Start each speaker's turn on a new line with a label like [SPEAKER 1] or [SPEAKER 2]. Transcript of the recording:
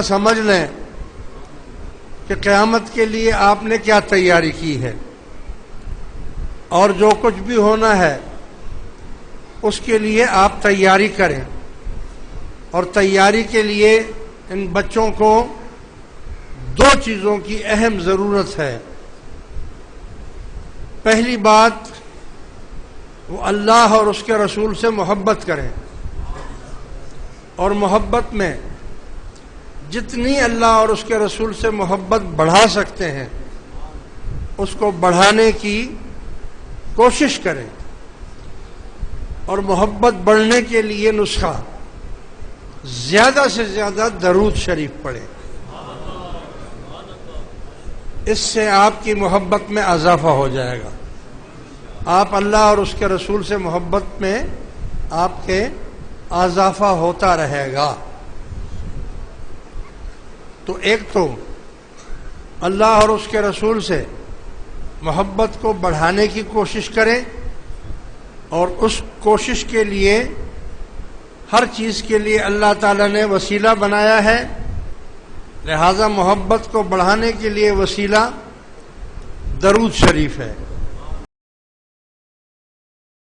[SPEAKER 1] سمجھ لیں کہ قیامت کے لیے آپ نے کیا تیاری کی ہے، اور جو کچھ بھی ہونا ہے اس کے لیے آپ تیاری کریں. اور تیاری کے لیے ان بچوں کو دو چیزوں کی اہم ضرورت ہے. پہلی بات، وہ اللہ اور اس کے رسول سے محبت کریں، اور محبت میں جتنی اللہ اور اس کے رسول سے محبت بڑھا سکتے ہیں اس کو بڑھانے کی کوشش کریں. اور محبت بڑھنے کے لیے نسخہ، زیادہ سے زیادہ درود شریف پڑھیں. اس سے آپ کی محبت میں اضافہ ہو جائے گا. آپ اللہ اور اس کے رسول سے محبت میں آپ کے اضافہ ہوتا رہے گا. تو ایک تو اللہ اور اس کے رسول سے محبت کو بڑھانے کی کوشش کریں، اور اس کوشش کے لیے ہر چیز کے لیے اللہ تعالیٰ نے وسیلہ بنایا ہے. لہذا محبت کو بڑھانے کے لیے وسیلہ درود شریف ہے.